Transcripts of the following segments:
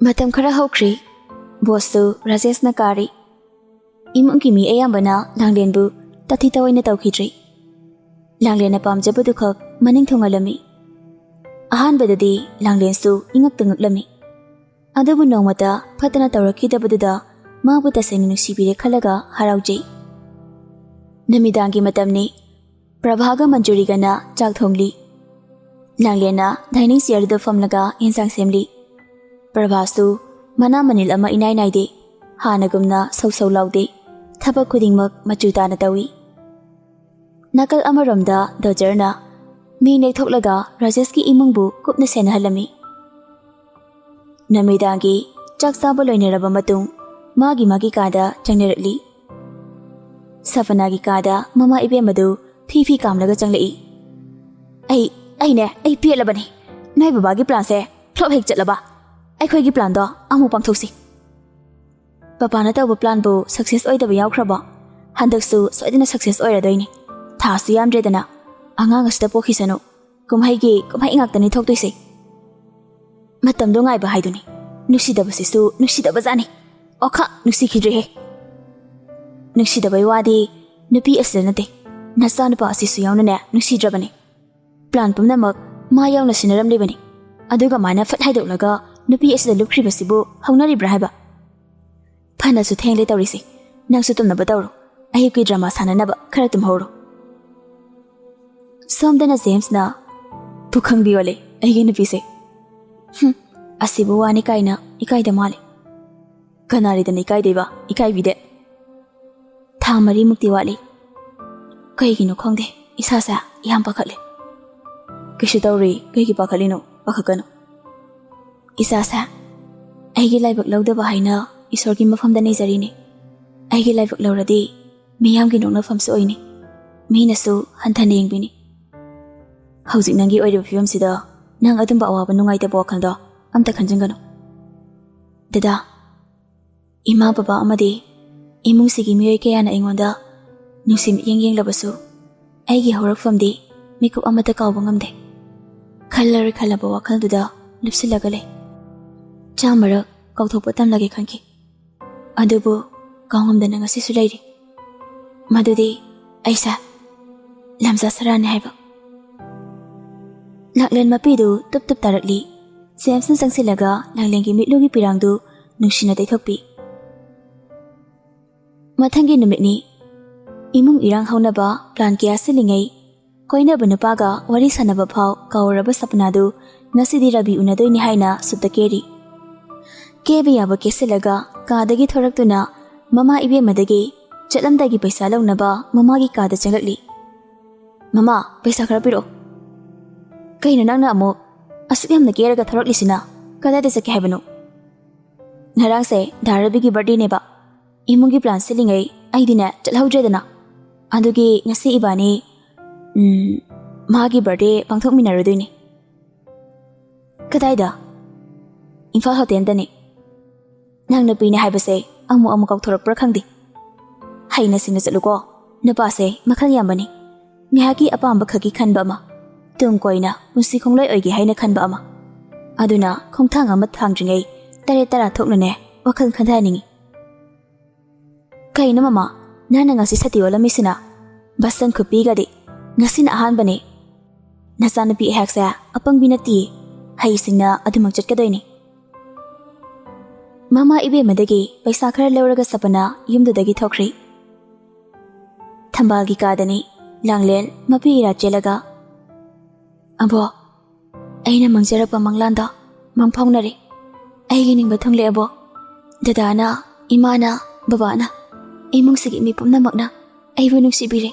Matam khara hokri bosu Rajesh na kari imung ki mi ayambana Langlen bu tathi tawaina tawkhidri Langlen na pamjabadu khak maning thongalami ahanbadadi Langlen su ingak tangaklami adabu nongmata phatana tawrakidabaduda mabu taseni nusibire khalaga haraujei namidangi matamni Prabhaga Manjurigana chak thongli Langlena dining chair da famlaga insang semli Prabhasu mana manil ama inai naide hanagumna sau laude thaba khudingmak machuta na tawi nakal amaramda dojarna mi nei thoklaga Rajesh ki imungbu kupna sena halami namidangi chak saba loinaraba matung magi kada changnerli Sapana gi kada mama ibe madu fi kamlaga changlei ai ne ai pielabani nai baba gi plan se flop hek chatlaba ai khoi gi plan do amu pangthoksi papa na taw plan bu success oi da yaw khraba handak su soidina success oi ra doini tha su yam dredana angang asta po khisano kumhai ingak tani thok toise matam do ngai ba haiduni nusi da basisu nusi da bazani okha nusi khidre he nusi da bai wadi nupi asana te nasan pa asisu yaw na ne nusi drabani plan pumna mak ma yaw na sinaram lebani aduga mana fat haidolaga nupi asida lukri basibu haunari brahaba phana su thengle tawrisi nangsu tumna batawro ayu ki drama sanana ba khara tum horo somdana James na pukhang biole ayi nupi se asibu wani kaina ikai da male kanari da nikai deba ikai bide thamari mukti wali kai gi no khongde isa sa yam pakhale kishu tawri kai gi pakhalino pakhakano isa sa aigi laibak lawdaba haina isor gi mafamda nei jarini aigi laibak lawradi miyam gi nongna famsu oini mina su hanthane yengbini hauzik nangi oiri fiam sida nang adum ba awaba nungai ta bokhalda amta khanjangano dada ima baba amadi imung sigi miyoi kayana ingonda nusim yeng labasu aigi horak famdi mikup amata kawba ngamde khalaba wakhalduda lipsilagale chamara kawthokpa tamlage khanki adubu kawngamdana ngasi su leiri madudi aisa lamza sarane haiba Langlen mapidu tup tarakli James sangsilaga Langlen gi mitlugi pirangdu nungsina taithokpi mathangi numitni imung irang haunaba plan kya silingai koina banapaga wari sanaba phau kawraba sapnadu ngasidi rabi unadoi ni haina sutakeri kebi yaba kesilaga kadagi thoraktuna mama ibe madagi chatlamdagi paisa lawnaba mama gi kada changakli mama paisa khara piro kaina nangna amo asyamna keraga thoroklisina kada de sake habano narang se dharabi gi birthday neba imungi plan silingai aidina chalhaudredana adugi ngasi ibani magi birthday pangthokminarodoini kadaida Imphal hotel dani nangna pine haibase amu kauthorakpra khangdi haina singna chaluko napa se makhal yambani mihaki apamba khagi khanba ma tung koina unsi khongloi oigi haina khanba ama aduna khongthang ama thangjingai tara thoknane wakhal khandhaningi kaina mama nana ngasi sati wala misina basan khupi gadi ngasina ahan bane nasana pi haksa apang binati hai singna adumang chatkadoini mama ibe madagi paisa khara lawraga sapana yumdudagi thokri thambagi kadani Langlen mapi ira chelaga abo aina mangjarapa manglanda mangphaunare aigi ningba thangle abo dadana imana babana imung sigi mi pumna makna aibu nuksibire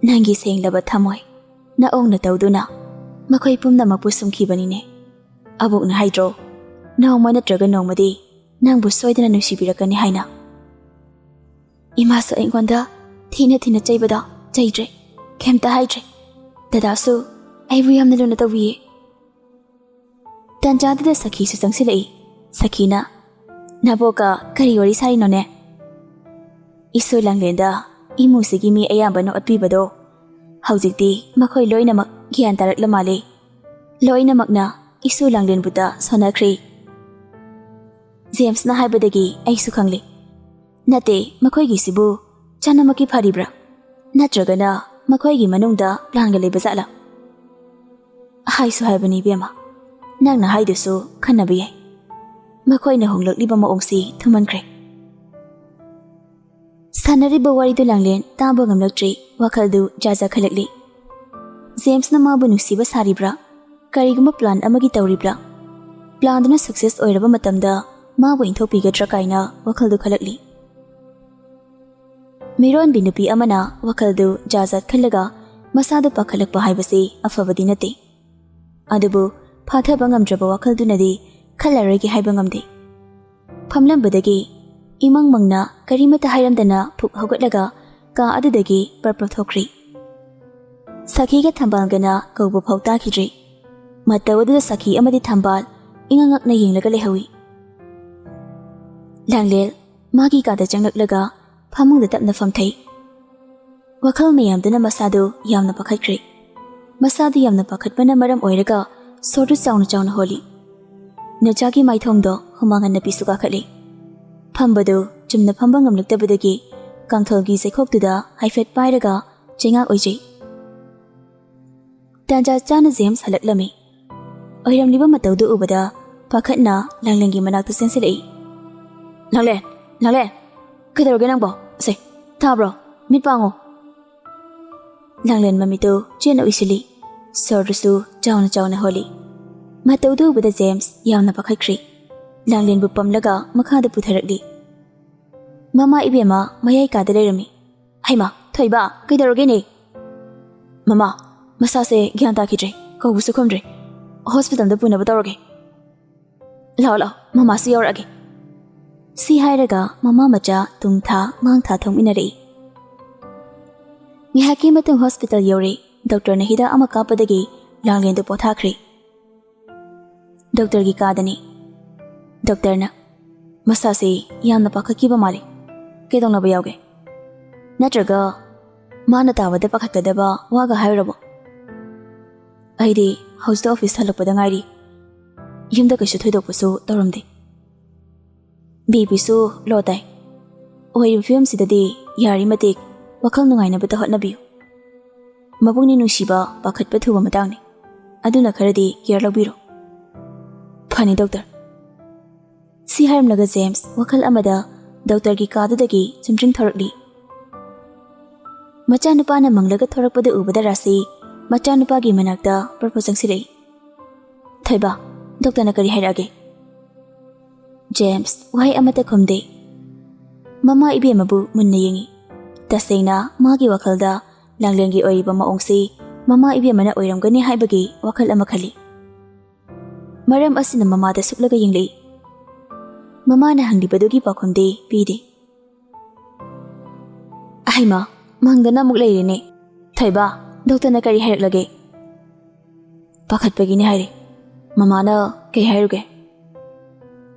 nangi senglaba thamoi na ongna tawduna makhoi pumna makpu sumkhibanine abukna haidro nawma natraga nongmadi nangbu soidana nungsibirakani haina ima sa ingonda thina chaibada chaidre khemta haidre dadasu aibu yamna lona tawiye tanjada sakhi su changsilai sakhina naboka kari wari sari none isu Langlenda imu sigi mi ayambano atpibado haujikti makhoi loinamak gyan tarakla male loinamakna isu Langlen buta sonakri. James na haibadagi aisu khangli. Nate makhoi gi sibu chanamaki pharibra. Natragana makhoi gi manungda plan ga leba zala. Haisu haibani bema. Nangna haidusu khanabi yai. Makhoi na honglakliba maongsi thumankre. Sanariba waridu Langlen taba ngamlaktri wakhaldu jaja khalakli. James na mabu nusiba saribra. Kariguma plan amagi tawribra. Plan dana success oiraba matamda mabu inthopigadra kaina wakhaldu khalakli. Miron binupi amana wakhaldu jazat khallaga masadu pakhalakpa haibasi afabadi nate. Adubu phathaba ngamdraba wakhaldu khallaragi haiba ngamde. Phamlambadagi imang mangna karimata hairamdana phuk hogatlaga ka adudagi parpathokri. Sakhiga thambalgana kaubu phauta khidri. Matawadu sakhi amadi thambal ingangakna yenglaga lehawi. Langlel magi kada changlaklaga phamungda tapna famthai. Wakhal mayamdana masadu yamna pakhatkri. Masadu yamna pakhatpana maram oiraga soru chauna holi. Nachagi maithongdo humangan pisuka khali. Phambadu chumna phamba ngamlaktabadagi kangtholgi sekhoktuda haifet pairaga chengak oiji. Tanja chana James halaklami. Oiramliba matawdu ubada pakhatna Langlengi manakta sensilai. Langlen, kadarage nangbo? Se, tabro, mitpango. Langlen mamitu chena uisili, sordusu chauna holi. Matawdu ubada James yamna pakhatkri. Langlen bu pamlaga makhada putharakli. Mama ibema mayai kada lerami. Haima, thoiba, kadarage ne? Mama, masase gyan takhidre, kaubusu khomdre. Hospital da punaba tawrage. Lao, mama su yaurage. Si hairaga mama macha tungtha mangtha thongminari. Ngihaki matung hospital yauri, doctor na hida ama kapadagi Langlen du pothakri. Doctor gi kadani. Doctor na masase yamna pakhakiba mali. Kedongnaba yauge. Natraga mana tawada pakhatkadaba waga hairabo. Aidi house office halakpada ngairi. Yumda kaishu thoidokpasu tawramde. Bibisu lotai. Oiri film sidadi yari matik wakhal nungainabata hotnabiyu. Mabungni nungsiba pakhatpa thuba matangni. Aduna kharadi care laubiro. Phani doctor. Si harimlaga James wakhal amada doctor gi kadudagi chumjing thorakli. Machanupana manglaga thorakpada ubada rasi machanupagi manakta proposal silai. Thaiba, doctor na kari hairage. James wahai amata khomde. Mama ibemabu munna yengi. Tasengna magi wakhalda Langlengi oiriba maongsi mama ibemana oiramgani haibagi wakhal ama khali. Maram asina mamada suklaga yengli. Mama na hangdibadugi pakhomde pide. Aima, mangdana muk leirine. Thaiba, doctor na kari hairak lage. Pakhatpagi ni haire. Mama na kay hairuge.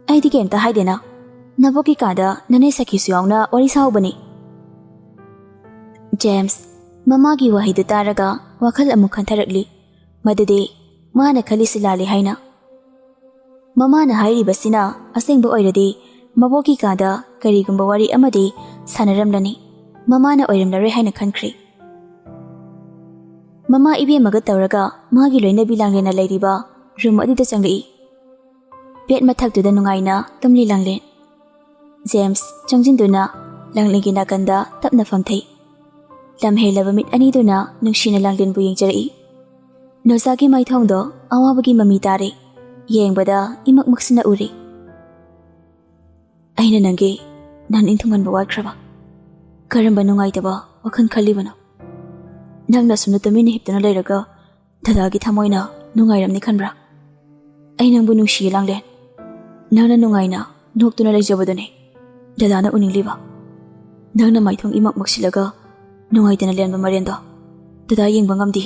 Aidi kemta haidena. Naboki kada nane sakhisu yauna wari saubani. James mama gi wahidu taraga wakhal amuk khantharakli. Madade mana khalisi lali haina. Mama na hairi basina asengba oiradi maboki kada karigumba wari amadi sanaramlani. Mama na oiramlare haina khankri. Mama ibe maga tawraga magi loinabi Langlena leiriba room adida changli. Bed mathaktuda nungaina tumli Langlen. James changjinduna Langlengi nakanda tapna famthai. Lamhelaba mit aniduna nungshina Langlen bu yengjarai. Nozagi maithongdo awabagi mami tare. Yengbada imak maksina uri. Aina nange nan intungan bawatkraba. Karamba nungaitaba wakhan khalibano. Nangna sumna tamini hiptana leiraga dadagi thamoina nungairamni khanbra. Ai nangbu nungshi Langlen. Nangna nungaina noktuna leijabadune. Dadana uningliba. Nangna maithong imak maksilaga nungaitana lenba marendo. Dada yengba ngamdi.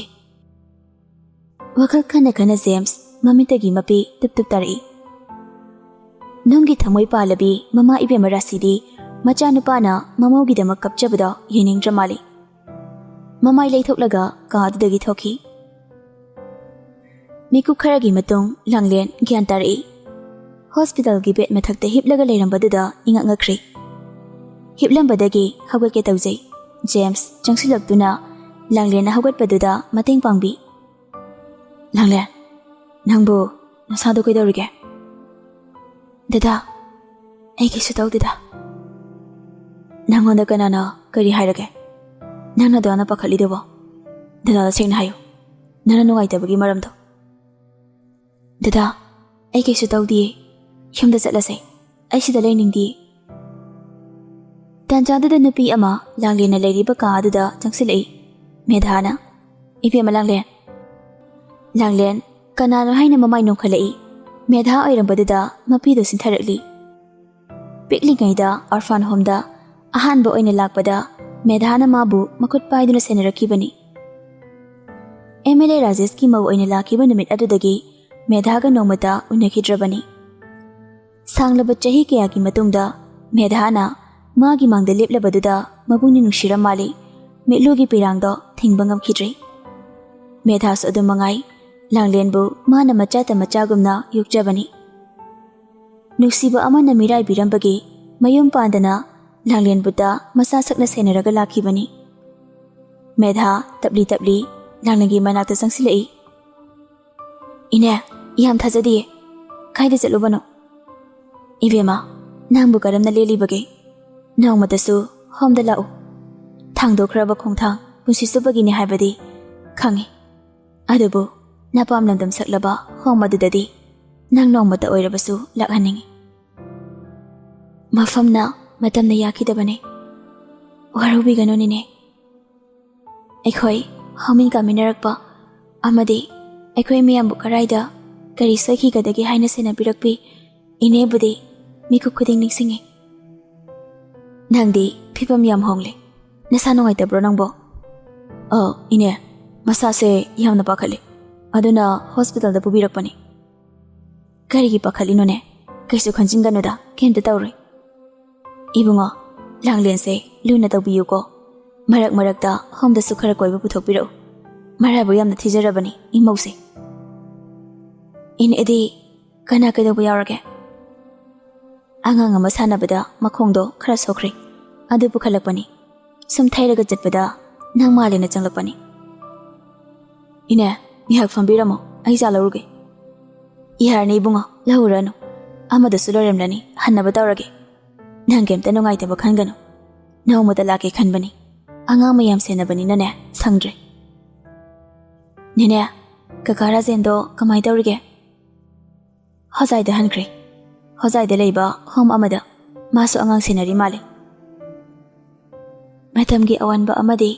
Wakhal khana James mamitagi mapi tup tarai. Nunggi thamoi palabi mama ibe marasidi machanupana mamogi damak kapchabada yening dramali. Mamai leithok laga kaadudagi thoki. ꯃꯤꯀꯨꯞ ꯈꯔꯒꯤ ꯃꯇꯨꯡ ꯂꯥꯡꯂꯦꯟ ꯒ꯭ꯌꯥꯟ ꯇꯥꯔꯛꯏ꯫ ꯍꯣꯁꯄꯤꯇꯥꯜꯒꯤ bed ꯃꯊꯛꯇ ꯍꯤꯞꯂꯒ ꯂꯩꯔꯝꯕꯗꯨꯗ ꯏꯉꯛ ꯉꯛꯈ꯭ꯔꯤ꯫ ꯍꯤꯞꯂꯝꯕꯗꯒꯤ ꯍꯧꯒꯠꯀꯦ ꯇꯧꯖꯩ꯫ James ꯆꯪꯁꯤꯜꯂꯛꯇꯨꯅ ꯂꯥꯡꯂꯦꯟꯅ ꯍꯧꯒꯠꯄꯗꯨꯗ ꯃꯇꯦꯡ ꯄꯥꯡꯕꯤ꯫ ꯂꯥꯡꯂꯦꯟ, ꯅꯪꯕꯨ ꯅꯁꯥꯗꯣ ꯀꯩꯗꯧꯔꯤꯒꯦ? ꯗꯗꯥ, ꯑꯩ ꯀꯩꯁꯨ ꯇꯧꯗꯦꯗ꯫ ꯅꯪꯉꯣꯟꯗ ꯀꯅꯥꯅ ꯀꯔꯤ ꯍꯥꯏꯔꯒꯦ? ꯅꯪꯅ ꯑꯗꯨꯃꯥꯏꯅ ꯄꯥꯈꯠꯂꯤꯗꯨꯕꯣ? ꯗꯗꯥꯗ ꯁꯦꯡꯅ ꯍꯥꯏꯌꯨ, ꯅꯪꯅ ꯅꯨꯡꯉꯥꯏꯇꯕꯒꯤ ꯃꯔꯝꯗꯣ꯫ ꯗꯗꯥ, ꯑꯩ ꯀꯩꯁꯨ ꯇꯧꯗꯤꯌꯦ꯫ ꯌꯨꯝꯗ ꯆꯠꯂꯁꯦ, ꯑꯩ ꯁꯤꯗ ꯂꯩꯅꯤꯡꯗꯤꯌꯦ꯫ ꯇꯥꯟꯖꯥꯗꯨꯗ ꯅꯨꯄꯤ ꯑꯃ ꯂꯥꯡꯂꯦꯟꯅ ꯂꯩꯔꯤꯕ ꯀꯥ ꯑꯗꯨꯗ ꯆꯪꯁꯤꯜꯂꯛꯏ꯫ ꯃꯦꯙꯥꯅ, ꯏꯕꯦꯝꯃ ꯂꯥꯡꯂꯦꯟ꯫ ꯂꯥꯡꯂꯦꯟ ꯀꯅꯥꯅꯣ ꯍꯥꯏꯅ ꯃꯃꯥꯏ ꯅꯣꯡꯈꯠꯂꯛꯏ꯫ ꯃꯦꯙꯥ ꯑꯣꯏꯔꯝꯕꯗꯨꯗ ꯃꯄꯤꯗꯨ ꯁꯤꯟꯊꯔꯛꯂꯤ꯫ ꯄꯤꯛꯂꯤꯉꯩꯗ ꯑꯣꯔꯐꯥꯟ ꯍꯣꯝꯗ ꯑꯍꯥꯟꯕ ꯑꯣꯏꯅ ꯂꯥꯛꯄꯗ ꯃꯦꯙꯥꯅ ꯃꯥꯕꯨ ꯃꯈꯨꯠ ꯄꯥꯏꯗꯨꯅ ꯁꯦꯟꯅꯔꯛꯈꯤꯕꯅꯤ꯫ MLA ꯔꯥꯖꯦꯁꯀꯤ ꯃꯧ ꯑꯣꯏꯅ ꯂꯥꯛꯈꯤꯕ ꯅꯨꯃꯤꯠ ꯑꯗꯨꯗꯒꯤ ꯃꯦꯙꯥꯒ ꯅꯣꯡꯃꯇ ꯎꯅꯈꯤꯗ꯭ꯔꯕꯅꯤ꯫ ꯁꯥꯡꯂꯕ ꯆꯍꯤ ꯀꯌꯥꯒꯤ ꯃꯇꯨꯡꯗ ꯃꯦꯙꯥꯅ ꯃꯥꯒꯤ ꯃꯥꯡꯗ ꯂꯦꯞꯂꯕꯗꯨꯗ ꯃꯕꯨꯡꯅ ꯅꯨꯡꯁꯤꯔ ꯃꯥꯜꯂꯤ ꯃꯤꯠꯂꯨꯒꯤ ꯄꯤꯔꯥꯡꯗꯣ ꯊꯤꯡꯕ ꯉꯝꯈꯤꯗ꯭ꯔꯤ꯫ ꯃꯦꯙꯥꯁꯨ ꯑꯗꯨꯝ ꯃꯉꯥꯏ ꯂꯥꯡꯂꯦꯟꯕꯨ ꯃꯥꯅ ꯃꯆꯥꯇ ꯃꯆꯥꯒꯨꯝꯅ ꯌꯣꯛꯆꯕꯅꯤ꯫ ꯅꯨꯡꯁꯤꯕ ꯑꯃꯅ ꯃꯤꯔꯥꯏꯕꯤꯔꯝꯕꯒꯤ ꯃꯌꯨꯝ ꯄꯥꯟꯗꯅ ꯂꯥꯡꯂꯦꯟꯕꯨꯇ ꯃꯁꯥ ꯁꯛꯅ ꯁꯦꯟꯅꯔꯒ ꯂꯥꯛꯈꯤꯕꯅꯤ꯫ ꯃꯦꯙꯥ ꯇꯞꯂꯤ ꯇꯞꯂꯤ ꯂꯥꯡꯂꯦꯟꯒꯤ ꯃꯅꯥꯛꯇ ꯆꯪꯁꯤꯜꯂꯛꯏ꯫ ꯏꯅꯦ, ꯌꯥꯝ ꯊꯥꯖꯗꯤꯌꯦ, ꯀꯥꯏꯗ ꯆꯠꯂꯨꯕꯅꯣ? ꯏꯕꯦꯝꯃ, ꯅꯪꯕꯨ ꯀꯔꯝꯅ ꯂꯦꯜꯂꯤꯕꯒꯦ? ꯅꯣꯡꯃꯇꯁꯨ ꯍꯣꯝꯗ ꯂꯥꯛꯎ꯫ ꯊꯥꯡꯗꯣꯛꯈ꯭ꯔꯕ ꯈꯣꯡꯊꯥꯡ ꯄꯨꯟꯁꯤ ꯆꯨꯞꯄꯒꯤꯅꯤ ꯍꯥꯏꯕꯗꯤ ꯈꯪꯉꯤ꯫ ꯑꯗꯨꯕꯨ ꯅꯄꯥꯝ ꯂꯝꯗꯝ ꯁꯛꯂꯕ ꯍꯣꯝ ꯑꯗꯨꯗꯗꯤ ꯅꯪ ꯅꯣꯡꯃꯇ ꯑꯣꯏꯔꯕꯁꯨ ꯂꯥꯛꯍꯟꯅꯤꯡꯉꯤ꯫ ꯃꯐꯝꯅ ꯃꯇꯝꯅ ꯌꯥꯈꯤꯗꯕꯅꯤ꯫ ꯋꯥꯔꯧꯕꯤꯒꯅꯨ ꯅꯤꯅꯦ꯫ ꯑꯩꯈꯣꯏ ꯍꯧꯃꯤꯟ ꯀꯥꯃꯤꯟꯅꯔꯛꯄ ꯑꯃꯗꯤ ꯑꯩꯈꯣꯏ ꯃꯌꯥꯝꯕꯨ ꯀꯔꯥꯏꯗ ꯀꯔꯤ ꯁꯣꯏꯈꯤꯒꯗꯒꯦ ꯍꯥꯏꯅ ꯁꯦꯟꯅꯕꯤꯔꯛꯄꯤ ꯏꯅꯦꯕꯨꯗꯤ ꯃꯤꯀꯨꯞ ꯈꯨꯗꯤꯡ ꯅꯤꯡꯁꯤꯡꯉꯤ꯫ ꯅꯪꯗꯤ ꯐꯤꯕꯝ ꯌꯥꯝ ꯍꯣꯡꯂꯦ꯫ ꯅꯁꯥ ꯅꯨꯡꯉꯥꯏꯇꯕ꯭ꯔꯣ ꯅꯪꯕꯣ? ꯏꯅꯦ, ꯃꯁꯥꯁꯦ ꯌꯥꯝꯅ ꯄꯥꯈꯠꯂꯤ, ꯑꯗꯨꯅ ꯍꯣꯁꯄꯤꯇꯥꯜꯗ ꯄꯨꯕꯤꯔꯛꯄꯅꯤ꯫ ꯀꯔꯤꯒꯤ ꯄꯥꯈꯠꯂꯤꯅꯣꯅꯦ? ꯀꯩꯁꯨ ꯈꯟꯖꯤꯟꯒꯅꯨꯗ, ꯀꯩꯝꯇ ꯇꯧꯔꯣꯏ꯫ ꯏꯕꯨꯡꯉꯣ, ꯂꯥꯡꯂꯦꯟꯁꯦ ꯂꯨꯅ ꯇꯧꯕꯤꯌꯨꯀꯣ꯫ ꯃꯔꯛ ꯃꯔꯛꯇ ꯍꯣꯝꯗꯁꯨ ꯈꯔ ꯀꯣꯏꯕ ꯄꯨꯊꯣꯛꯄꯤꯔꯛꯎ꯫ ꯃꯔꯥꯏꯕꯛ ꯌꯥꯝꯅ ꯊꯤꯖꯔꯕꯅꯤ ꯏꯃꯧꯁꯦ꯫ ꯏꯅꯦꯗꯤ ꯀꯅꯥ ꯀꯩꯗꯧꯕ ꯌꯥꯎꯔꯒꯦ? ꯑꯉꯥꯡ ꯑꯃ ꯁꯥꯟꯅꯕꯗ ꯃꯈꯣꯡꯗꯣ ꯈꯔ ꯁꯣꯛꯈ꯭ꯔꯦ, ꯑꯗꯨ ꯄꯨꯈꯠꯂꯛꯄꯅꯤ꯫ ꯁꯨꯝ ꯊꯩꯔꯒ ꯆꯠꯄꯗ ꯅꯪ ꯃꯥꯜꯂꯦꯅ ꯆꯪꯂꯛꯄꯅꯤ꯫ ꯏꯅꯦ, ꯉꯥꯏꯍꯥꯛ ꯐꯝꯕꯤꯔꯝꯃꯣ, ꯑꯩ ꯆꯥ ꯂꯧꯔꯨꯒꯦ꯫ ꯌꯥꯔꯅꯤ ꯏꯕꯨꯡꯉꯣ, ꯂꯧꯔꯨꯔꯅꯨ꯫ ꯑꯃꯗꯁꯨ ꯂꯣꯏꯔꯝꯂꯅꯤ, ꯍꯟꯅꯕ ꯇꯧꯔꯒꯦ꯫ ꯅꯪ ꯀꯩꯝꯇ ꯅꯨꯡꯉꯥꯏꯇꯕ ꯈꯟꯒꯅꯨ꯫ ꯅꯣꯡꯃꯇ ꯂꯥꯛꯀꯦ ꯈꯟꯕꯅꯤ, ꯑꯉꯥꯡ ꯃꯌꯥꯝ ꯁꯦꯟꯅꯕꯅꯤꯅꯅꯦ ꯁꯪꯗ꯭ꯔꯦ꯫ ꯅꯦꯅꯦ, ꯀꯀꯥ ꯔꯥꯖꯦꯟꯗꯣ ꯀꯃꯥꯏ ꯇꯧꯔꯤꯒꯦ? ꯍꯣꯖꯥꯏꯗ ꯍꯟꯈ꯭ꯔꯦ꯫ ꯍꯣꯖꯥꯏꯗ ꯂꯩꯕ ꯍꯣꯝ ꯑꯃꯗ ꯃꯥꯁꯨ ꯑꯉꯥꯡ ꯁꯦꯟꯅꯔꯤ ꯃꯥꯜꯂꯤ꯫ ꯃꯇꯝꯒꯤ ꯑꯋꯟꯕ ꯑꯃꯗꯤ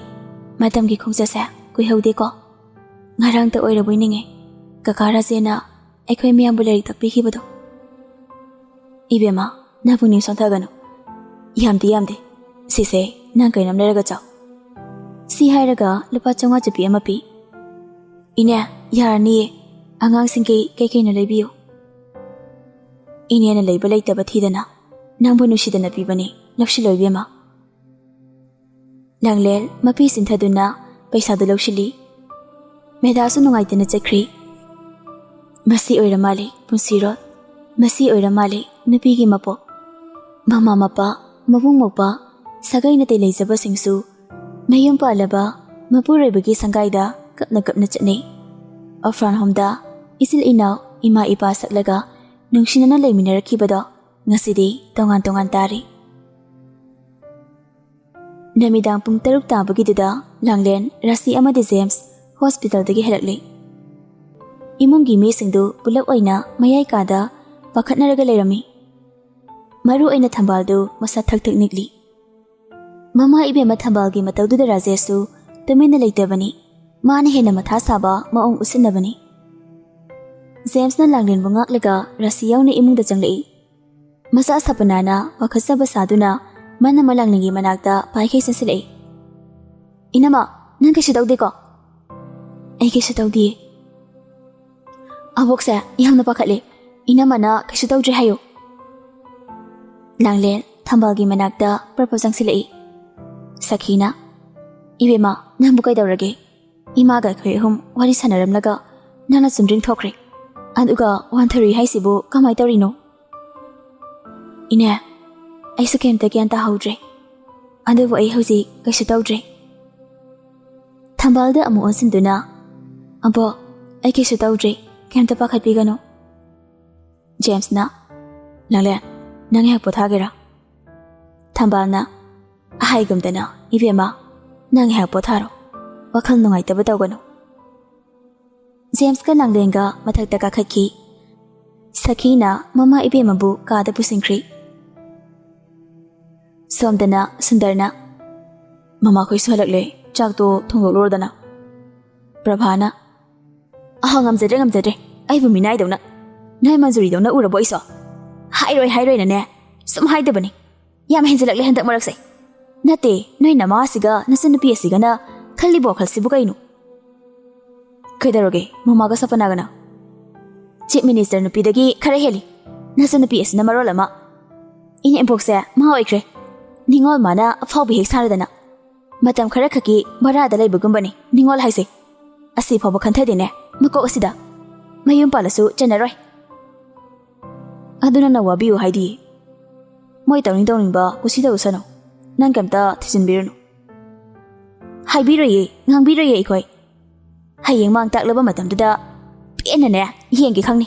ꯃꯇꯝꯒꯤ ꯈꯣꯡꯆꯠꯁꯦ ꯀꯨꯏꯍꯧꯗꯦꯀꯣ꯫ ꯉꯔꯥꯡꯇ ꯑꯣꯏꯔꯕꯣꯏ ꯅꯤꯡꯉꯦ ꯀꯀꯥ ꯔꯥꯖꯦꯟꯅ ꯑꯩꯈꯣꯏ ꯃꯌꯥꯝꯕꯨ ꯂꯥꯏꯔꯤꯛ ꯇꯥꯛꯄꯤꯈꯤꯕꯗꯣ꯫ ꯏꯕꯦꯝꯃ, ꯅꯪ ꯄꯨꯛꯅꯤꯡ ꯁꯣꯟꯊꯒꯅꯨ꯫ ꯌꯥꯝꯗꯦ, ꯁꯤꯁꯦ ꯅꯪ ꯀꯩꯅꯣꯝ ꯂꯩꯔꯒ ꯆꯥꯎ꯫ ꯁꯤ ꯍꯥꯏꯔꯒ ꯂꯨꯄꯥ 500 ꯆꯠꯄꯤ ꯑꯃ ꯄꯤ꯫ ꯏꯅꯦ, ꯌꯥꯔꯅꯤꯌꯦ, ꯑꯉꯥꯡꯁꯤꯡꯒꯤ ꯀꯩꯀꯩꯅꯣ ꯂꯩꯕꯤꯌꯨ꯫ ꯏꯅꯦꯅ ꯂꯩꯕ ꯂꯩꯇꯕ ꯊꯤꯗꯅ ꯅꯪꯕꯨ ꯅꯨꯡꯁꯤꯗꯅ ꯄꯤꯕꯅꯤ, ꯂꯧꯁꯤꯜꯂꯣ ꯏꯕꯦꯝꯃ꯫ ꯂꯥꯡꯂꯦꯟ ꯃꯄꯤ ꯆꯤꯟꯊꯗꯨꯅ ꯄꯩꯁꯥꯗꯨ ꯂꯧꯁꯤꯜꯂꯤ꯫ ꯃꯦꯙꯥꯁꯨ ꯅꯨꯡꯉꯥꯏꯇꯅ ꯆꯠꯈ꯭ꯔꯤ꯫ ꯃꯁꯤ ꯑꯣꯏꯔ ꯃꯥꯜꯂꯤ ꯄꯨꯟꯁꯤꯔꯣꯜ, ꯃꯁꯤ ꯑꯣꯏꯔ ꯃꯥꯜꯂꯤ ꯅꯨꯄꯤꯒꯤ ꯃꯄꯣꯛ꯫ ꯃꯃꯥ ꯃꯄꯥ, ꯃꯕꯨꯡ ꯃꯧꯄꯥ, ꯁꯥꯒꯩ ꯅꯥꯇꯩ ꯂꯩꯖꯕꯁꯤꯡꯁꯨ ꯃꯌꯨꯝ ꯄꯥꯜꯂꯕ ꯃꯄꯨꯔꯣꯏꯕꯒꯤ ꯁꯪꯒꯥꯏꯗ ꯀꯞꯅ ꯀꯞꯅ ꯆꯠꯅꯩ꯫ ꯑꯣꯔꯐꯥꯟ ꯍꯣꯝꯗ ꯏꯆꯤꯜ ꯏꯅꯥꯎ ꯏꯃꯥ ꯏꯄꯥ ꯁꯛꯂꯒ ꯅꯨꯡꯁꯤꯅꯅ ꯂꯩꯃꯤꯟꯅꯔꯛꯈꯤꯕꯗꯣ ꯉꯁꯤꯗꯤ ꯇꯣꯉꯥꯟ ꯇꯣꯉꯥꯟ ꯇꯥꯔꯤ꯫ ꯅꯨꯃꯤꯗꯥꯡ ꯄꯨꯡ 6 ꯇꯥꯕꯒꯤꯗꯨꯗ ꯂꯥꯡꯂꯦꯟ, ꯔꯥꯁꯤ ꯑꯃꯗꯤ ꯖꯦꯝꯁ ꯍꯣꯁꯄꯤꯇꯥꯜꯗꯒꯤ ꯍꯜꯂꯛꯂꯤ꯫ ꯏꯃꯨꯡꯒꯤ ꯃꯤꯁꯤꯡꯗꯨ ꯄꯨꯂꯞ ꯑꯣꯏꯅ ꯃꯌꯥꯏ ꯀꯥꯗ ꯄꯥꯈꯠꯅꯔꯒ ꯂꯩꯔꯝꯃꯤ꯫ ꯃꯔꯨ ꯑꯣꯏꯅ ꯊꯝꯕꯥꯜꯗꯨ ꯃꯁꯥ ꯊꯛ ꯊꯛ ꯅꯤꯛꯂꯤ꯫ ꯃꯃꯥ ꯏꯕꯦꯝꯃ ꯊꯝꯕꯥꯜꯒꯤ ꯃꯇꯧꯗꯨꯗ ꯔꯥꯖꯦꯁꯁꯨ ꯇꯨꯃꯤꯟꯅ ꯂꯩꯇꯕꯅꯤ, ꯃꯥꯅ ꯍꯦꯟꯅ ꯃꯊꯥ ꯁꯥꯕ ꯃꯑꯣꯡ ꯎꯠꯁꯤꯟꯅꯕꯅꯤ꯫ ꯖꯦꯝꯁꯅ ꯂꯥꯡꯂꯦꯟꯕꯨ ꯉꯥꯛꯂꯒ ꯔꯥꯁꯤ ꯌꯥꯎꯅ ꯏꯃꯨꯡꯗ ꯆꯪꯂꯛꯏ꯫ ꯃꯆꯥ ꯁꯥꯄꯅꯥꯅ ꯄꯥꯈꯠꯆꯕ ꯁꯥꯗꯨꯅ ꯃꯅꯝ ꯂꯥꯡꯂꯦꯟꯒꯤ ꯃꯅꯥꯛꯇ ꯄꯥꯏꯈꯩ ꯆꯪꯁꯤꯜꯂꯛꯏ꯫ ꯏꯅꯝꯃ, ꯅꯪ ꯀꯩꯁꯨ ꯇꯧꯗꯦꯀꯣ? ꯑꯩ ꯀꯩꯁꯨ ꯇꯧꯗꯤꯌꯦ꯫ ꯑꯕꯣꯛꯁꯦ ꯌꯥꯝꯅ ꯄꯥꯈꯠꯂꯦ, ꯏꯅꯝꯃꯅ ꯀꯩꯁꯨ ꯇꯧꯗ꯭ꯔꯦ ꯍꯥꯏꯌꯨ꯫ ꯂꯥꯡꯂꯦꯟ ꯊꯝꯕꯥꯜꯒꯤ ꯃꯅꯥꯛꯇ ꯄ꯭ꯔꯄ ꯆꯪꯁꯤꯜꯂꯛꯏ꯫ ꯁꯈꯤꯅ, ꯏꯕꯦꯝꯃ, ꯅꯪꯕꯨ ꯀꯩꯗꯧꯔꯒꯦ? ꯏꯃꯥꯒ ꯑꯩꯈꯣꯏ ꯑꯍꯨꯝ ꯋꯥꯔꯤ ꯁꯥꯟꯅꯔꯝꯂꯒ ꯅꯪꯅ ꯆꯨꯝꯗ꯭ꯔꯤꯡ ꯊꯣꯛꯈ꯭ꯔꯦ ꯑꯗꯨꯒ ꯋꯥꯟꯊꯔꯤ ꯍꯥꯏꯁꯤꯕꯨ ꯀꯃꯥꯏ ꯇꯧꯔꯤꯅꯣ ꯏꯅꯦ ꯑꯩꯁꯨ ꯀꯩꯝꯇ ꯒ꯭ꯌꯥꯟ ꯇꯥꯍꯧꯗ꯭ꯔꯦ ꯑꯗꯨꯕꯨ ꯑꯩ ꯍꯧꯖꯤꯛ ꯀꯩꯁꯨ ꯇꯧꯗ꯭ꯔꯦ ꯊꯝꯕꯥꯜꯗ ꯑꯃꯨꯛ ꯑꯣꯟꯁꯤꯟꯗꯨꯅ ꯑꯕꯣ ꯑꯩ ꯀꯩꯁꯨ ꯇꯧꯗ꯭ꯔꯦ ꯀꯩꯝꯇ ꯄꯥꯈꯠꯄꯤꯒꯅꯨ ꯖꯦꯝꯁꯅ ꯂꯥꯡꯂꯦꯟ ꯅꯪ ꯉꯥꯏꯍꯥꯛ ꯄꯣꯊꯥꯒꯦꯔꯥ ꯊꯝꯕꯥꯜꯅ ꯑꯍꯥꯏꯒꯨꯝꯗꯅ ꯏꯕꯦꯝꯃ ꯅꯪ ꯉꯥꯏꯍꯥꯛ ꯄꯣꯊꯥꯔꯣ ꯋꯥꯈꯜ ꯅꯨꯡꯉꯥꯏꯇꯕ ꯇꯧꯒꯅꯨ ꯖꯦꯝꯁꯀ ꯂꯥꯡꯂꯦꯟꯒ ꯃꯊꯛꯇ ꯀꯥꯈꯠꯈꯤ ꯁꯈꯤꯅ ꯃꯃꯥ ꯏꯕꯦꯝꯃꯕꯨ ꯀꯥꯗ ꯄꯨꯁꯤꯟꯈ꯭ꯔꯤ ꯁꯣꯝꯗꯅ ꯁꯨꯟꯗꯔꯅ ꯃꯃꯥꯈꯣꯏꯁꯨ ꯍꯜꯂꯛꯂꯦ ꯆꯥꯛꯇꯣ ꯊꯣꯡꯗꯣꯛꯂꯨꯔꯗꯅ ꯄ꯭ꯔꯚꯥꯅ ꯉꯝꯖꯗ꯭ꯔꯦ ꯑꯩꯕꯨ ꯃꯤꯅꯥꯏꯗꯧꯅ ꯅꯣꯏ ꯃꯟꯖꯨꯔꯤꯗꯧꯅ ꯎꯔꯕꯣ ꯑꯩꯁꯣ ꯍꯥꯏꯔꯣꯏꯅꯅꯦ ꯁꯨꯝ ꯍꯥꯏꯗꯕꯅꯤ ꯌꯥꯝ ꯍꯦꯟꯖꯤꯜꯂꯛꯂꯦ ꯍꯟꯗꯛ ꯃꯔꯛꯁꯦ ꯅꯠꯇꯦ ꯅꯣꯏ ꯅꯃꯥ ꯑꯁꯤꯒ ꯅꯆꯟꯅꯨꯄꯤ ꯑꯁꯤꯒꯅ ꯈꯜꯂꯤꯕ ꯋꯥꯈꯜꯁꯤꯕꯨ ꯀꯩꯅꯣ ꯀꯩꯗꯧꯔꯒꯦ ꯃꯃꯥꯒ ꯁꯄꯅꯥꯒꯅ ꯆꯤꯞ ꯃꯤꯅꯤꯁꯇꯔ ꯅꯨꯄꯤꯗꯒꯤ ꯈꯔ ꯍꯦꯜꯂꯤ ꯅꯆꯟꯅꯨꯄꯤ ꯑꯁꯤꯅ ꯃꯔꯣꯜ ꯑꯃ ꯏꯅꯦꯝꯄꯣꯛꯁꯦ ꯃꯍꯥ ꯑꯣꯏꯈ꯭ꯔꯦ ꯅꯤꯡꯉꯣꯜ ꯃꯥꯅ ꯑꯐꯥꯎꯕꯤ ꯍꯦꯛ ꯁꯥꯔꯗꯅ ꯃꯇꯝ ꯈꯔ ꯈꯛꯀꯤ ꯚꯔꯥꯗ ꯂꯩꯕꯒꯨꯝꯕꯅꯤ ꯅꯤꯡꯉꯣꯜ ꯍꯥꯏꯁꯦ ꯑꯁꯤ ꯐꯥꯎꯕ ꯈꯟꯊꯗꯦꯅꯦ ꯃꯀꯣꯛ ꯑꯁꯤꯗ ꯃꯌꯨꯝ ꯄꯥꯜꯂꯁꯨ ꯆꯟꯅꯔꯣꯏ ꯑꯗꯨ ꯅꯪꯅ ꯋꯥꯕꯤꯌꯨ ꯍꯥꯏꯗꯤ ꯃꯣꯏ ꯇꯧꯅꯤꯡꯕ ꯀꯨꯁꯤ ꯇꯧꯁꯅꯨ ꯅꯪ ꯀꯩꯝꯇ ꯊꯤꯖꯤꯟꯕꯤꯔꯨꯅꯨ ꯍꯥꯏꯕꯤꯔꯣꯏꯌꯦ ꯉꯥꯡꯕꯤꯔꯣꯏꯌꯦ ꯑꯩꯈꯣꯏ ꯍꯌꯦꯡ ꯃꯥꯡ ꯇꯥꯛꯂꯕ ꯃꯇꯝꯗꯨꯗ ꯄꯦꯟꯅꯅꯦ ꯌꯦꯡꯒꯦ ꯈꯪꯅꯤ